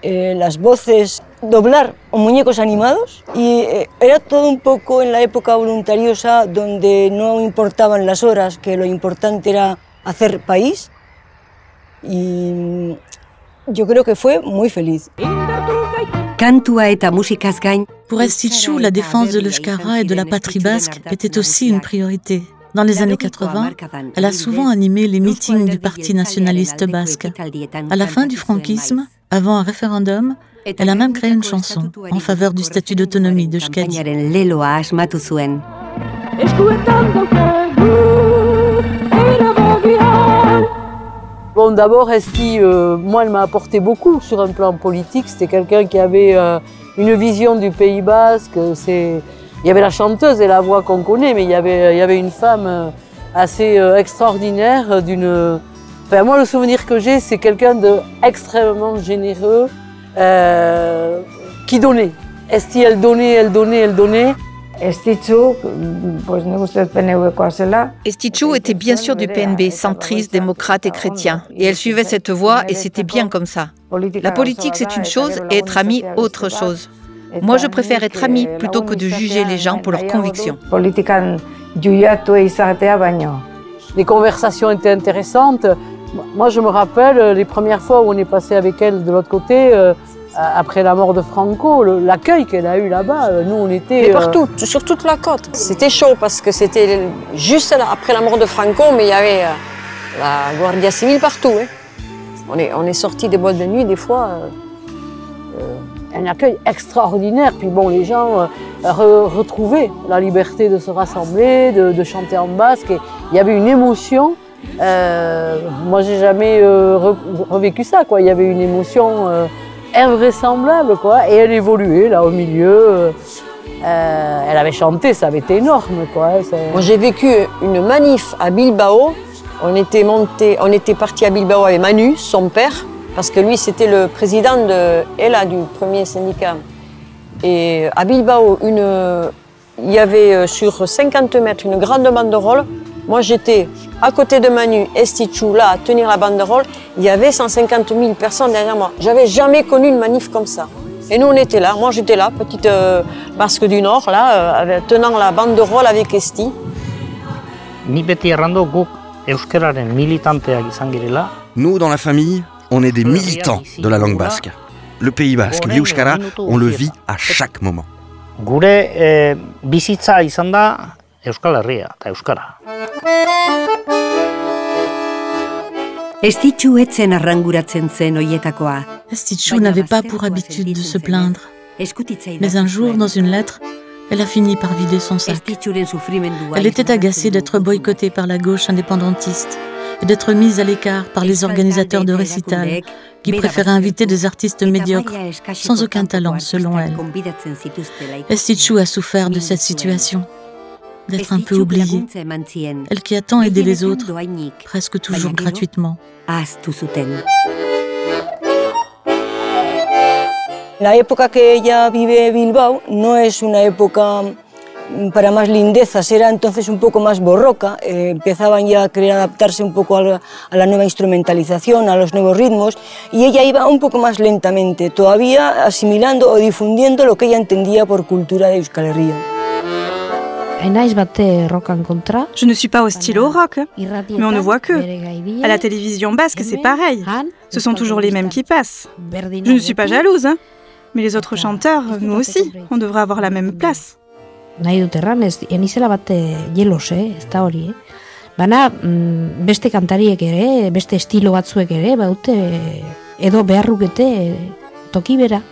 las voces, doblar muñecos animados y era todo un poco en la época voluntariosa donde no importaban las horas, que lo importante era hacer país y yo creo que fue muy feliz. Pour Estitxu, la défense de l'Euskara et de la patrie basque était aussi une priorité. Dans les années 80, elle a souvent animé les meetings du Parti nationaliste basque. À la fin du franquisme, avant un référendum, elle a même créé une chanson en faveur du statut d'autonomie de Euskadi. Bon, d'abord, Esti, moi, elle m'a apporté beaucoup sur un plan politique. C'était quelqu'un qui avait une vision du Pays Basque. Il y avait la chanteuse et la voix qu'on connaît, mais il y avait une femme assez extraordinaire. Enfin, moi, le souvenir que j'ai, c'est quelqu'un d'extrêmement généreux, qui donnait. Esti, elle donnait. Estichou était bien sûr du PNB, centriste, démocrate et chrétien. Et elle suivait cette voie et c'était bien comme ça. La politique, c'est une chose et être ami, autre chose. Moi, je préfère être ami plutôt que de juger les gens pour leurs convictions. Les conversations étaient intéressantes. Moi, je me rappelle les premières fois où on est passé avec elle de l'autre côté, après la mort de Franco, l'accueil qu'elle a eu là-bas, nous on était... Mais partout, sur toute la côte. C'était chaud parce que c'était juste après la mort de Franco, mais il y avait la Guardia Civile partout. Hein. On est sortis des boîtes de nuit des fois. Un accueil extraordinaire, puis bon, les gens retrouvaient la liberté de se rassembler, de chanter en basque. Et il y avait une émotion. Moi, j'ai jamais revécu ça, quoi. Il y avait une émotion invraisemblable, quoi. Et elle évoluait là au milieu. Elle avait chanté, ça avait été énorme, quoi. Moi, j'ai vécu une manif à Bilbao. On était parti à Bilbao avec Manu, son père, parce que lui, c'était le président de ELA, du premier syndicat. Et à Bilbao, il y avait sur 50 mètres une grande banderole. Moi, j'étais à côté de Manu, Estichou, là, à tenir la banderole. Il y avait 150 000 personnes derrière moi. J'avais jamais connu une manif comme ça. Et nous, on était là. Moi, j'étais là, petite Basque du Nord, là, tenant la banderole avec Esti. Nous, dans la famille, on est des militants de la langue basque. Le Pays basque, l'Euskara, on le vit à chaque moment. Estichou n'avait pas pour habitude de se plaindre. Mais un jour, dans une lettre, elle a fini par vider son sac. Elle était agacée d'être boycottée par la gauche indépendantiste et d'être mise à l'écart par les organisateurs de récital qui préféraient inviter des artistes médiocres, sans aucun talent selon elle. Estichou a souffert de cette situation, d'être un peu oubliée. Elle qui a tant aidé les autres, presque toujours gratuitement. La época que ella vive Bilbao no es una época para más lindezas, era entonces un poco más borroca, empezaban ya a querer adaptarse un poco a la nueva instrumentalización, a los nuevos ritmos, y ella iba un poco más lentamente, todavía asimilando o difundiendo lo que ella entendía por cultura de Euskal Herria. Je ne suis pas hostile au rock, mais on ne voit que. À la télévision basque, c'est pareil. Ce sont toujours les mêmes qui passent. Je ne suis pas jalouse, hein. Mais les autres chanteurs, nous aussi, on devrait avoir la même place. Baina beste kantariek ere, beste estilo batzuek ere, baute edo beharrukete toki bera.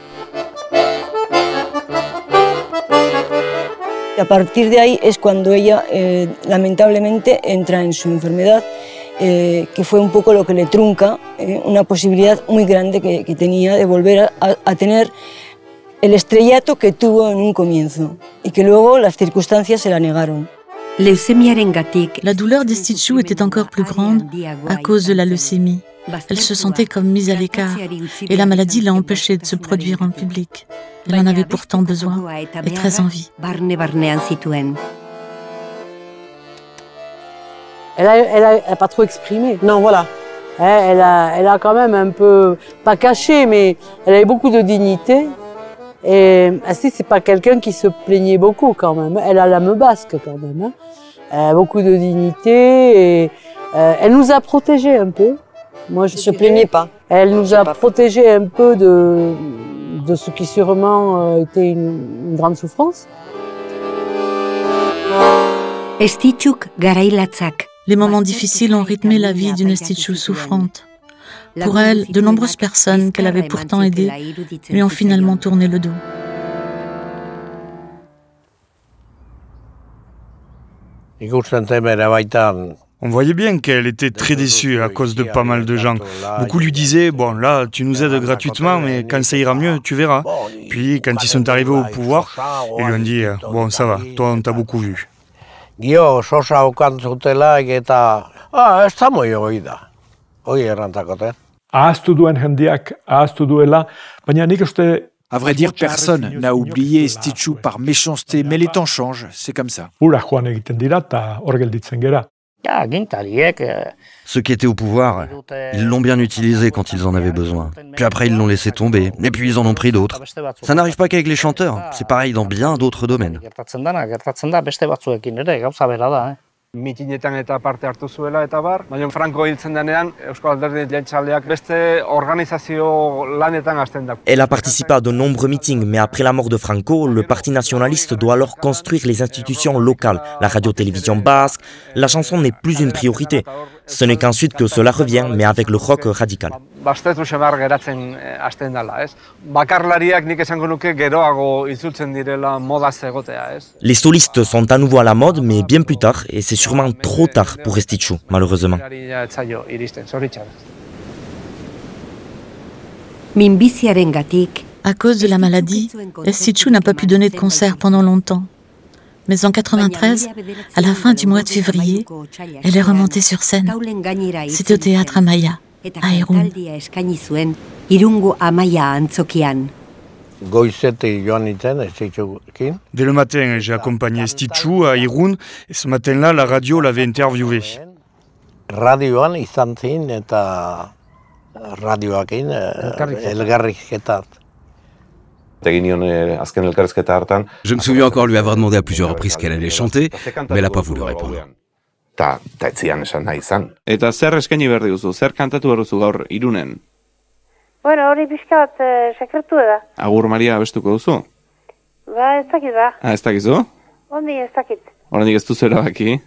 A partir de ahí es cuando ella lamentablemente entra en su enfermedad, que fue un poco lo que le trunca una posibilidad muy grande que tenía de volver a tener el estrellato que tuvo en un comienzo y que luego las circunstancias se la negaron. La douleur d'Estichou était encore plus grande à cause de la leucémie. Elle se sentait comme mise à l'écart et la maladie l'a empêchée de se produire en public. Elle en avait pourtant besoin et très envie. Elle a pas trop exprimé. Non, voilà. Elle a quand même un peu, pas caché, mais elle avait beaucoup de dignité. Et Asti, c'est pas quelqu'un qui se plaignait beaucoup quand même. Elle a l'âme basque quand même. Hein. Beaucoup de dignité et elle nous a protégés un peu. Moi, je ne se plaignait pas. Elle nous a protégés un peu de ce qui sûrement était une grande souffrance. Les moments difficiles ont rythmé la vie d'une Estichou souffrante. Pour elle, de nombreuses personnes qu'elle avait pourtant aidées lui ont finalement tourné le dos. On voyait bien qu'elle était très déçue à cause de pas mal de gens. Beaucoup lui disaient « Bon, là, tu nous aides gratuitement, mais quand ça ira mieux, tu verras. » Puis, quand ils sont arrivés au pouvoir, ils lui ont dit « Bon, ça va, toi, on t'a beaucoup vu. » Ahaztu duen jendeak ahaztu duela, baina nik uste À vrai dire, personne n'a oublié Estitxu par méchanceté, mais les temps changent, c'est comme ça. Ceux qui étaient au pouvoir, ils l'ont bien utilisé quand ils en avaient besoin. Puis après, ils l'ont laissé tomber, et puis ils en ont pris d'autres. Ça n'arrive pas qu'avec les chanteurs, c'est pareil dans bien d'autres domaines. Mitinetan eta parte hartu zuela eta bar, baina Franco hiltzen denean Eusko Alderdi Jeltzaleak beste organizazio lanetan hasten da. Elle a participé à de nombreux meetings, mais après la mort de Franco, le parti nationaliste doit alors construire les institutions locales. La radio-télévision basque, la chanson n'est plus une priorité. Ce n'est qu'ensuite que cela revient, mais avec le rock radical. Baztertu xamar geratzen hasten dela, ez? Bakarlariak nik esango nuke geroago itzultzen direla modaz egotea, ez? Les solistes sont à nouveau à la mode, mais bien plus tard, et c'est sûrement trop tard pour Estitxu, malheureusement. À cause de la maladie, Estitxu n'a pas pu donner de concert pendant longtemps. Mais en 93, à la fin du mois de février, elle est remontée sur scène. C'était au théâtre Amaya, à Irún. Dès le matin, j'ai accompagné Estitxu à Irún, et ce matin-là, la radio l'avait interviewé. Radioan izan zen eta radioakin elgarrizketat. Je me souviens encore lui avoir demandé à plusieurs reprises qu'elle allait chanter, mais elle n'a pas voulu répondre. Eta zer eskaini behar diguzu, zer kantatu behar duzu gaur Irunen? Bueno, hori pixka bat sekretu da. Agur Maria abestuko duzu? Ba, ez dakit ba. Ez dakizu? Ondi ez dakit. Oraindik ez duzu erabaki?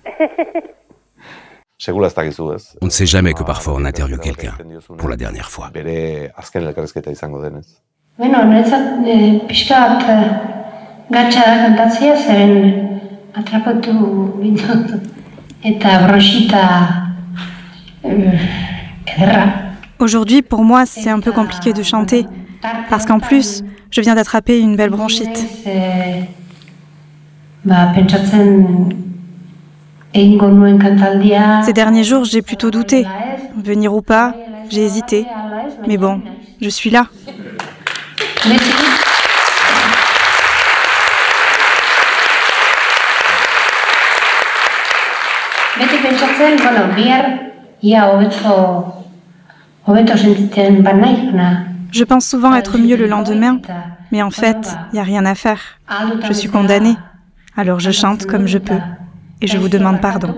On ne sait jamais que parfois on interviewe quelqu'un, pour la dernière fois. Bueno, niretzat pixka bat gatsa da kantatzea, zeren atrapatu bintut eta broxita ederra. Aujourd'hui, pour moi, c'est un peu compliqué de chanter, parce qu'en plus, je viens d'attraper une belle bronchite. Ces derniers jours, j'ai plutôt douté. Venir ou pas, j'ai hésité. Mais bon, je suis là. Beti pentsatzen, bueno, bihar ia hobeto sentitzen banaikna. Je pense souvent être mieux le lendemain, mais en fait, il n'y a rien à faire. Je suis condamnée, alors je chante comme je peux, et je vous demande pardon.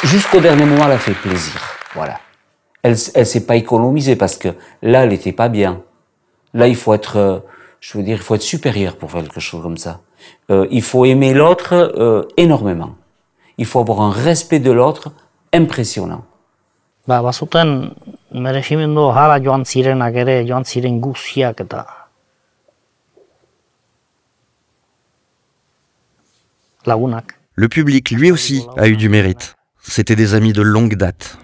Jusqu'au dernier moment, elle a fait plaisir, voilà. Elle s'est pas économisée parce que là, elle n'était pas bien. Là, il faut être, je veux dire, il faut être supérieur pour faire quelque chose comme ça. Il faut aimer l'autre énormément. Il faut avoir un respect de l'autre impressionnant. Bazuten merezimendu hala joan zirenak ere, joan ziren guztiak eta lagunak. Le public, lui aussi, a eu du mérite. C'était des amis de longue date.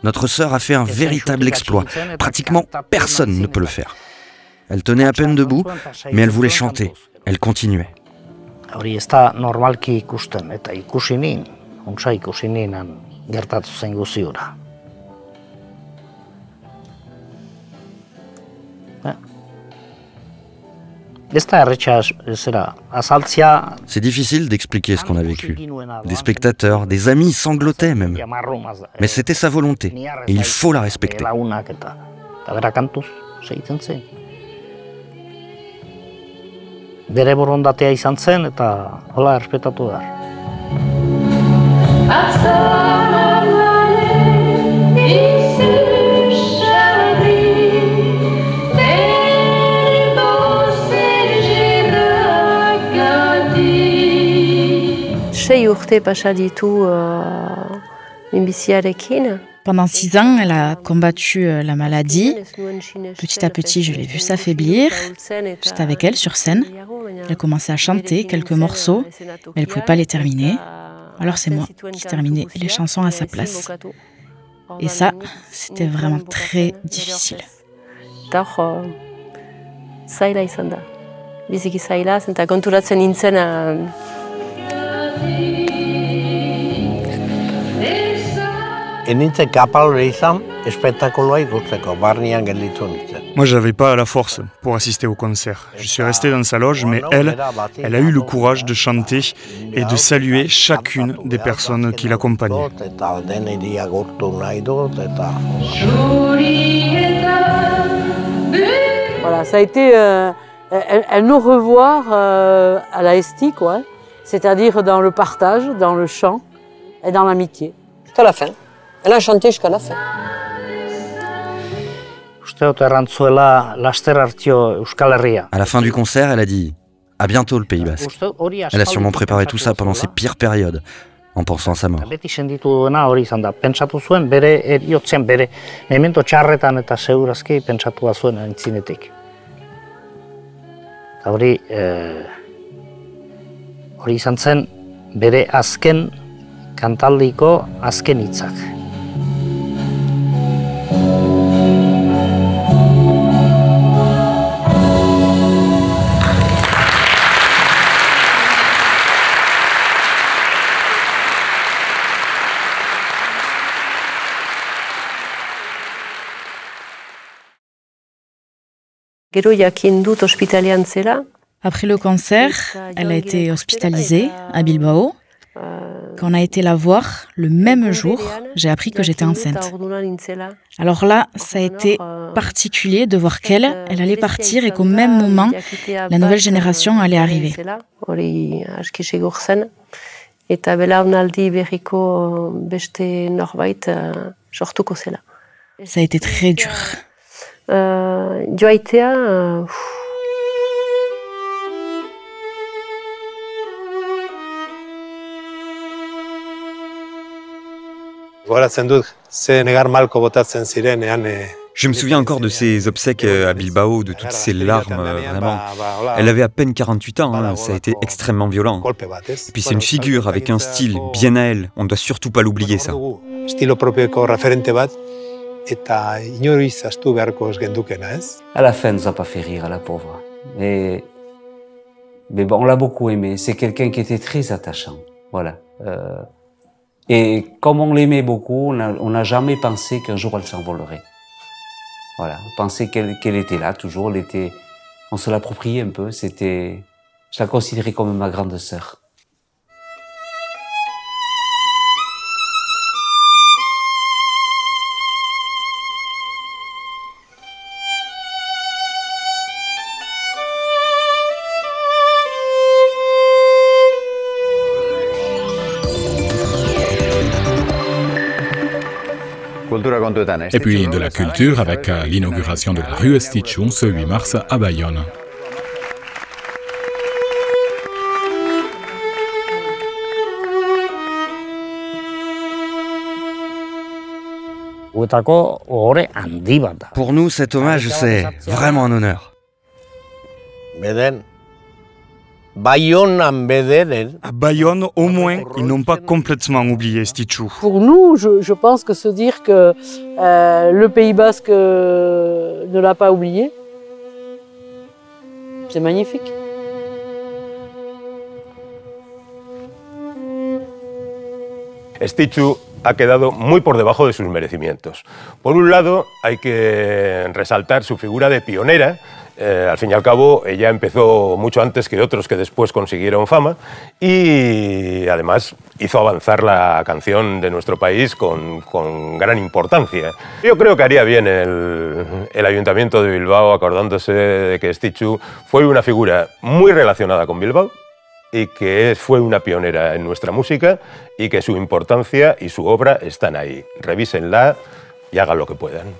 Notre sœur a fait un véritable exploit. Pratiquement personne ne peut le faire. Elle tenait à peine debout, mais elle voulait chanter. Elle continuait. Hori ez da normalki ikusten, eta ikusi nin, ontsa ikusi ninan gertatu zen guziura. C'est difficile d'expliquer ce qu'on a vécu. Des spectateurs, des amis sanglotaient même. Mais c'était sa volonté, et il faut la respecter. Bere borondatea izan zen eta hola errespetatu da. Sei urte pasa ditu minbiziarekin. Pendant 6 ans, elle a combattu la maladie. Petit à petit, je l'ai vue s'affaiblir. J'étais avec elle sur scène. Elle commençait à chanter quelques morceaux, mais elle ne pouvait pas les terminer. Alors c'est moi qui terminais les chansons à sa place. Et ça, c'était vraiment très difficile. Zaila izan da. Biziki zaila, eta konturatzen nintzen Nintzen kapalore izan, espektakuloa ikusteko, barnean gelditu nintzen. Moi, j'avais pas la force pour assister au concert. Je suis resté dans sa loge, mais elle a eu le courage de chanter et de saluer chacune des personnes qui l'accompagnaient. Voilà, ça a été un au revoir à la Esti, quoi. C'est-à-dire dans le partage, dans le chant et dans l'amitié. Jusqu'à la fin. Elle a chanté jusqu'à la fin. À la fin du concert, elle a dit « À bientôt le Pays Basque ». Elle a sûrement préparé tout ça pendant ses pires périodes, en pensant à sa mort. Hori izan zen bere azken kantaldiko azken hitzak. Gero jakin dut ospitalean zela. Après le concert, elle a été hospitalisée à Bilbao. Quand on a été la voir, le même jour, j'ai appris que j'étais enceinte. Alors là, ça a été particulier de voir qu'elle allait partir et qu'au même moment, la nouvelle génération allait arriver. Ça a été très dur. Je me souviens encore de ses obsèques à Bilbao, de toutes ces larmes, vraiment. Elle avait à peine 48 ans, hein, ça a été extrêmement violent. Et puis c'est une figure avec un style bien à elle, on ne doit surtout pas l'oublier ça. À la fin, elle nous a pas fait rire, la pauvre. Mais bon, on l'a beaucoup aimé. C'est quelqu'un qui était très attachant, voilà. Et comme on l'aimait beaucoup, on n'a jamais pensé qu'un jour elle s'envolerait. Voilà, on pensait qu'elle était là toujours, on se l'appropriait un peu, je la considérais comme ma grande sœur. Et puis de la culture avec l'inauguration de la rue Estitxu ce 8 mars à Bayonne. Pour nous, cet hommage, c'est vraiment un honneur. À Bayonne, au moins, ils n'ont pas complètement oublié Estitxu. Pour nous, je pense que se dire que le Pays Basque ne l'a pas oublié, c'est magnifique. Estitxu ha quedado muy por debajo de sus merecimientos. Por un lado, hay que resaltar su figura de pionera. Al fin y al cabo, ella empezó mucho antes que otros que después consiguieron fama y además hizo avanzar la canción de nuestro país con gran importancia. Yo creo que haría bien el Ayuntamiento de Bilbao acordándose de que Estitxu fue una figura muy relacionada con Bilbao y que fue una pionera en nuestra música y que su importancia y su obra están ahí. Revísenla y hagan lo que puedan.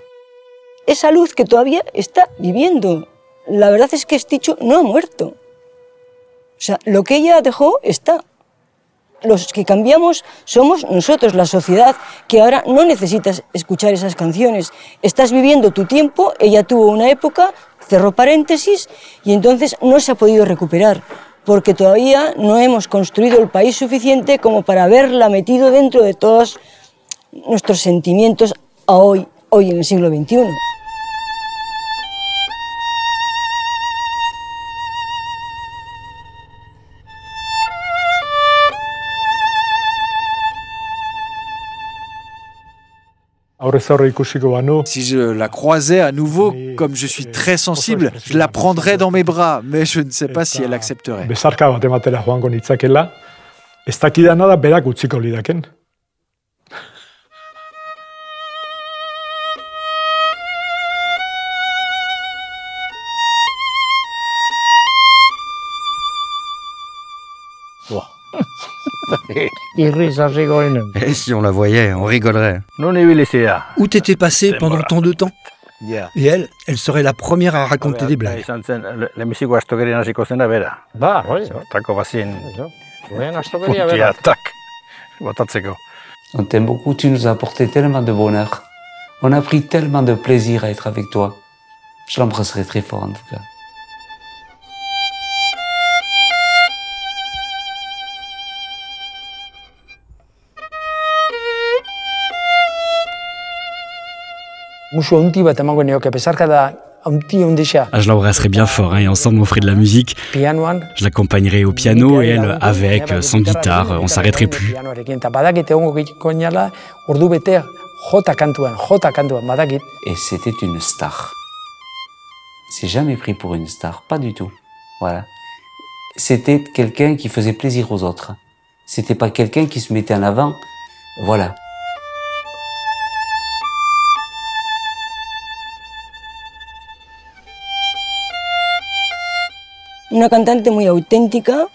Esa luz que todavía está viviendo. La verdad es que Estitxu no ha muerto. O sea, lo que ella dejó está. Los que cambiamos somos nosotros, la sociedad, que ahora no necesitas escuchar esas canciones. Estás viviendo tu tiempo, ella tuvo una época, cerró paréntesis y entonces no se ha podido recuperar. porque todavía no hemos construido el país suficiente como para haberla metido dentro de todos nuestros sentimientos a hoy en el siglo XXI. Si je la croisais à nouveau, comme je suis très sensible, je la prendrais dans mes bras, mais je ne sais pas si elle accepterait. Et si on la voyait, on rigolerait. Où t'étais passé pendant tant de temps? Et elle serait la première à raconter des blagues. On t'aime beaucoup, tu nous as apporté tellement de bonheur. On a pris tellement de plaisir à être avec toi. Je l'embrasserai très fort en tout cas. Je l'embrasserai bien fort et ensemble on ferait de la musique. Je l'accompagnerai au piano et elle avec, sans guitare, on s'arrêterait plus. Et c'était une star. C'est jamais pris pour une star, pas du tout. Voilà. C'était quelqu'un qui faisait plaisir aux autres. C'était pas quelqu'un qui se mettait en avant. Voilà. Una cantante muy auténtica,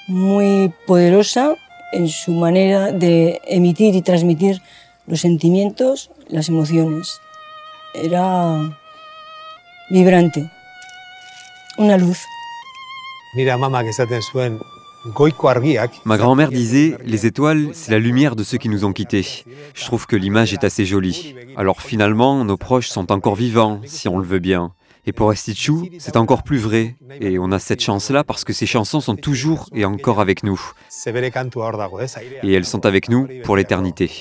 muy poderosa en su manera de emitir y transmitir los sentimientos, las emociones. Era vibrante, una luz. Mira, mama, que esaten zuen goiko argiak. Ma grand-mère disait « Les étoiles, c'est la lumière de ceux qui nous ont quittés ». Je trouve que l'image est assez jolie. Alors finalement, nos proches sont encore vivants, si on le veut bien. Et pour Restitutxu, c'est encore plus vrai. Et on a cette chance-là parce que ces chansons sont toujours et encore avec nous. Et elles sont avec nous pour l'éternité.